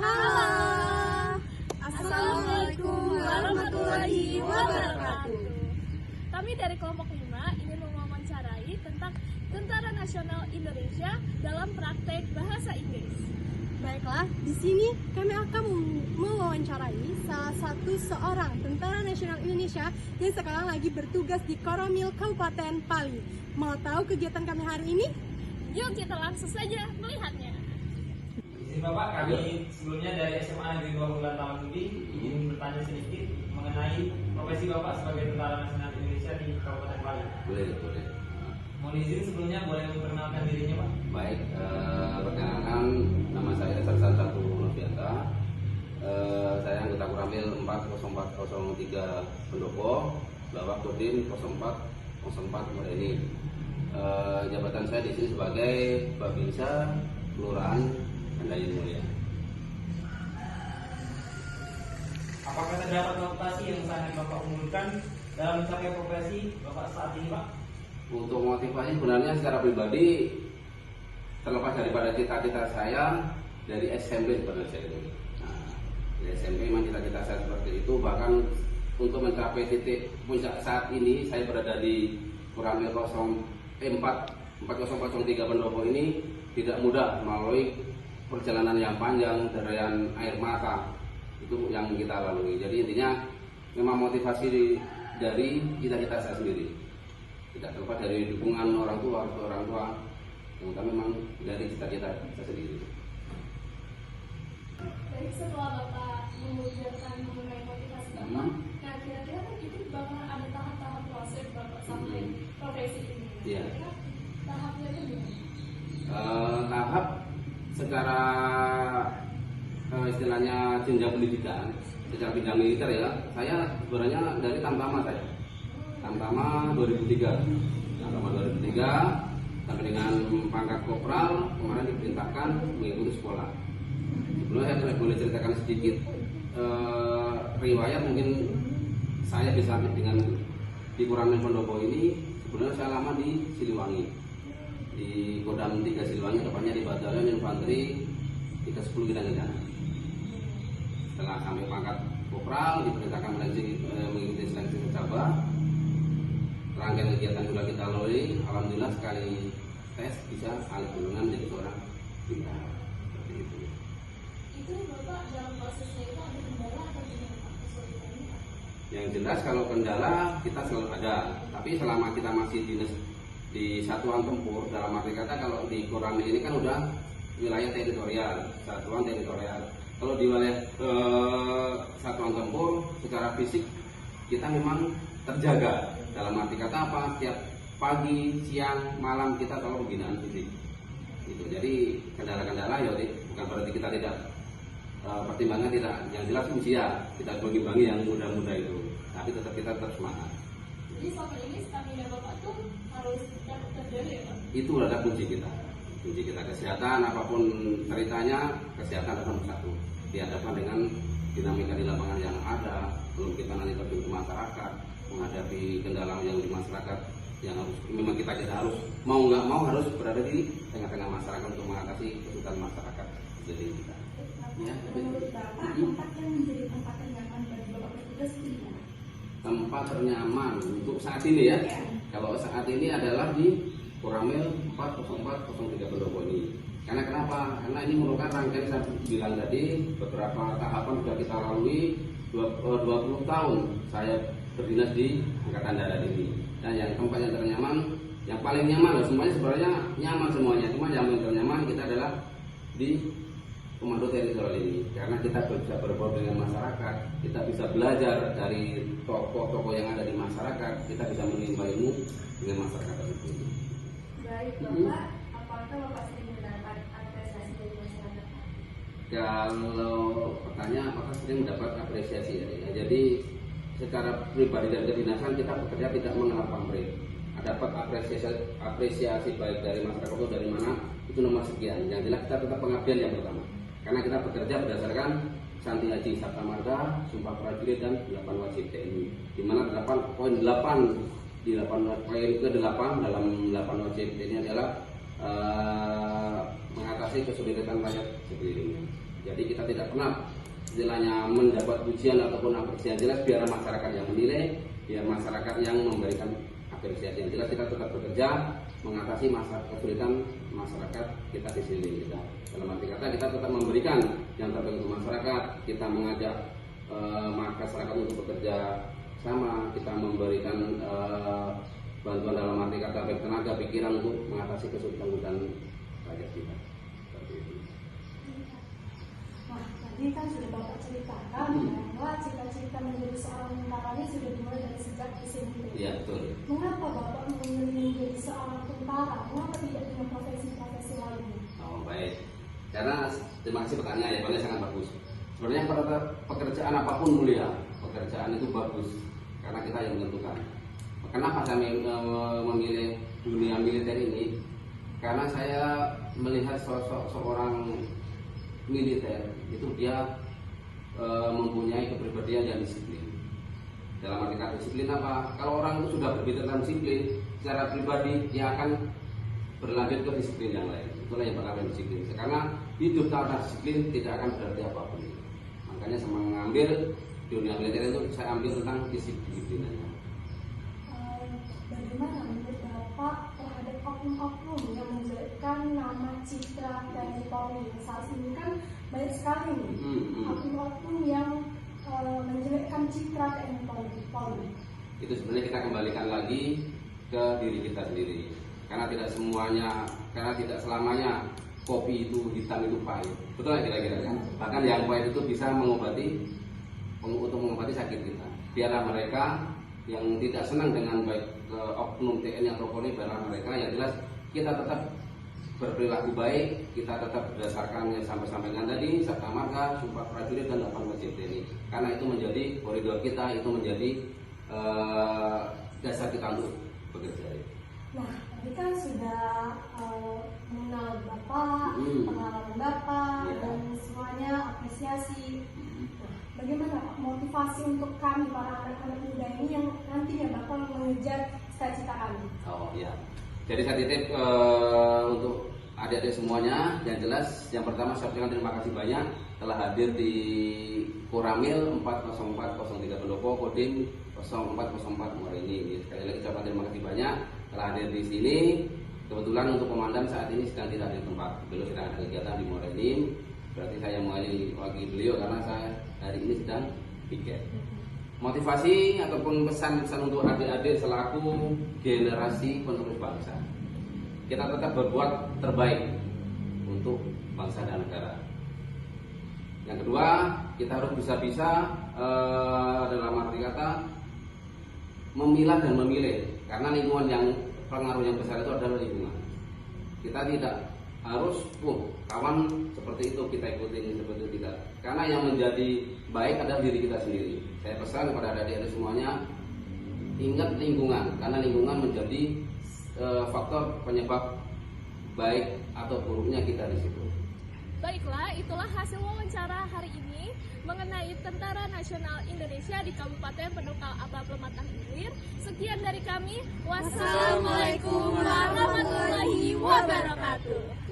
Halo, Assalamualaikum warahmatullahi wabarakatuh. Kami dari kelompok 5 ingin mewawancarai tentang Tentara Nasional Indonesia dalam praktek bahasa Inggris. Baiklah, di sini kami akan mewawancarai salah satu seorang Tentara Nasional Indonesia yang sekarang lagi bertugas di Koromil, Kabupaten Pali. Mau tahu kegiatan kami hari ini? Yuk kita langsung saja melihatnya. Izin Bapak, kami sebelumnya dari SMA Negeri 2 Bulan Taman Budi ingin bertanya sedikit mengenai profesi Bapak sebagai Tentara Nasional Indonesia di Kabupaten Pali. Boleh. Mohon izin sebelumnya boleh memperkenalkan dirinya Pak? Baik, perkenalkan nama saya Sarsan Satu Novianta. Saya anggota Koramil 40403 Pendopo, Bawah Kodim 0404 Mereni. Jabatan saya di sini sebagai Babinsa Kelurahan Andayin Mulia. Apakah terdapat motivasi yang sangat Bapak unggulkan dalam mencapai profesi Bapak saat ini Pak? Untuk motivasi sebenarnya secara pribadi, terlepas daripada cita-cita saya dari SMP sebenarnya itu. Nah, di SMP memang cita-cita saya seperti itu. Bahkan untuk mencapai titik puncak saat ini, saya berada di Koramil 4003 Pendopo ini tidak mudah melalui perjalanan yang panjang, derayan air mata itu yang kita lalui. Jadi intinya memang motivasi dari cita-cita saya sendiri, tidak terlepas dari dukungan orang tua, yang memang dari cita-cita saya sendiri. Baik, setelah Bapak mengujarkan mengenai motivasi Bapak, nah kira-kira kan itu bakal ada tahap-tahap proses Bapak sampai profesi ini. Iya. Kira-kira tahapnya itu gimana? Tahap secara istilahnya jenjang pendidikan, secara bidang militer ya, saya sebenarnya dari Tamtama 2003 sampai dengan pangkat kopral, kemarin diperintahkan mengikuti sekolah. Sebelumnya saya boleh ceritakan sedikit riwayat mungkin saya bisa dengan di Koramil Pendopo ini. Sebenarnya saya lama di Siliwangi, di Kodam 3 Siliwangi, tepatnya di Batalion Infanteri 310 Gidan. Setelah sampai pangkat kopral diperintahkan mengikuti seleksi secaba. Rangkaian kegiatan sudah kita lalui, alhamdulillah sekali tes bisa alih golongan menjadi seorang bintang. Seperti itu. Itu Bapak dalam prosesnya itu ada kendala atau gimana Pak? Kesulitannya Pak? Yang jelas kalau kendala kita selalu ada, tapi selama kita masih di satuan tempur, dalam arti kata kalau di Koramil ini kan udah wilayah teritorial, satuan teritorial. Kalau di wilayah satuan tempur secara fisik kita memang terjaga, dalam arti kata apa, setiap pagi, siang, malam kita selalu pembinaan fisik gitu. Jadi kendala-kendala ya bukan berarti kita tidak pertimbangan tidak, yang jelas usia kita bagi-bagi yang muda-muda itu, tapi tetap kita tetap semangat. Jadi selama ini stamina Bapak tuh harus tetap terjaga ya Pak? Itu adalah kunci kita kesehatan, apapun ceritanya kesehatan nomor satu. Dihadapkan dengan dinamika di lapangan yang ada, belum kita nanti terjun ke masyarakat, menghadapi kendala yang di masyarakat yang harus memang kita harus mau nggak mau harus berada di tengah-tengah masyarakat untuk mengatasi kesulitan masyarakat. Jadi kita. Ya. Menurut Bapak, tempat yang menjadi tempat ternyaman bagi Bapak bertugas itu di mana? Tempat ternyaman untuk saat ini ya. Kalau saat ini adalah di Koramil 40403 Pendopo ini. Karena kenapa? Karena ini merupakan rangkaian saya bilang tadi, beberapa tahapan sudah kita lalui. 20 tahun saya berdinas di Angkatan Darat ini. Dan yang tempat yang ternyaman, yang paling nyaman, semuanya sebenarnya nyaman semuanya. Cuma yang paling ternyaman kita adalah di Komando Teritorial ini. Karena kita bisa berbaur dengan masyarakat, kita bisa belajar dari tokoh-tokoh yang ada di masyarakat, kita bisa menimba ilmu dengan masyarakat tersebut. Baik Bapak, apakah Bapak sering mendapat apresiasi dari masyarakat? Kalau pertanyaan apakah sering mendapat apresiasi ya? Jadi secara pribadi dan kedinasan kita bekerja tidak mengenal pamrih. Dapat apresiasi baik dari masyarakat atau dari mana itu nomor sekian. Yang jelas kita tetap pengabdian yang pertama. Karena kita bekerja berdasarkan Santi Haji Sabta Marga, Sumpah Prajurit dan 8 Wajib TNI. Di mana 8 poin ke-8 dalam 8 wajib ini adalah mengatasi kesulitan rakyat sekelilingnya. Jadi kita tidak pernah istilahnya mendapat pujian ataupun apresiasi. Jelas biar masyarakat yang menilai, biar masyarakat yang memberikan apresiasi. Yang jelas kita tetap bekerja mengatasi kesulitan masyarakat kita di sini. Dalam arti kata kita tetap memberikan yang terbaik untuk masyarakat. Kita mengajak masyarakat untuk bekerja sama. Kita memberikan bantuan dalam arti kata baik tenaga, pikiran untuk mengatasi kesulitan rakyat kita. Seperti itu. Nah, tadi kan sudah Bapak ceritakan bahwa cita-cita menjadi seorang tentara ini sudah dimulai dari sejak SMP. Iya, betul. Mengapa Bapak memilih menjadi seorang tentara? Mengapa tidak dengan profesi-profesi lainnya? Oh, baik. Karena terima kasih pertanyaannya, ya, sangat bagus. Sebenarnya pekerjaan apapun mulia, pekerjaan itu bagus karena kita yang menentukan. Kenapa saya memilih dunia militer ini? Karena saya melihat sosok seorang militer itu dia mempunyai kepribadian yang disiplin. Dalam arti kata disiplin apa? Kalau orang itu sudah berbicara tentang disiplin, secara pribadi dia akan berlanjut ke disiplin yang lain. Itulah yang pertama disiplin. Karena hidup tanpa disiplin tidak akan berarti apapun. Makanya saya mengambil dunia militer itu saya ambil tentang disiplinnya. Bagaimana menurut Bapak terhadap oknum-oknum yang menjelekkan nama citra TNI Polri? Saat ini kan banyak sekali nih oknum-oknum yang menjelekkan citra TNI Polri. Itu sebenarnya kita kembalikan lagi ke diri kita sendiri. Karena tidak selamanya kopi itu hitam itu pahit. Betul ya kira-kira kan? Bahkan yang pahit itu bisa untuk mengobati sakit kita. Biarlah mereka yang tidak senang dengan baik ke oknum TNI atau Polri, biarlah mereka, yang jelas kita tetap berperilaku baik, kita tetap berdasarkan yang sampaikan tadi, Sabta Marga, Sumpah Prajurit dan 8 wajib TNI. Karena itu menjadi koridor kita, itu menjadi dasar kita untuk bekerja. Nah, tadi kan sudah mengenal Bapak, pengalaman Bapak, dan semuanya apresiasi. Nah, bagaimana Pak motivasi untuk kami para anak-anak muda ini yang nantinya bakal mengejar cita-cita kami? Oh iya. Jadi saya titip untuk adik-adik semuanya. Yang jelas, yang pertama saya ucapkan terima kasih banyak telah hadir di Koramil 40403 Pendopo, Kodim 0404 Morini. Sekali lagi ucapkan terima kasih banyak telah hadir di sini. Kebetulan untuk komandan saat ini sedang tidak di tempat, beliau sedang ada kegiatan di Morini. Berarti saya mewakili beliau karena saya hari ini sedang piket. Motivasi ataupun pesan-pesan untuk adik-adik selaku generasi penerus bangsa, kita tetap berbuat terbaik untuk bangsa dan negara. Yang kedua, kita harus bisa-bisa dalam arti kata memilah dan memilih, karena lingkungan yang pengaruh yang besar itu adalah lingkungan. Kita tidak harus kawan seperti itu kita ikutin, seperti itu tidak. Karena yang menjadi baik adalah diri kita sendiri. Saya pesan kepada adik-adik semuanya, ingat lingkungan, karena lingkungan menjadi faktor penyebab baik atau buruknya kita di situ. Baiklah, itulah hasil wawancara hari ini mengenai Tentara Nasional Indonesia di Kabupaten Pendukal Abah Pematang Hilir. Sekian dari kami. Wassalamualaikum warahmatullahi wabarakatuh.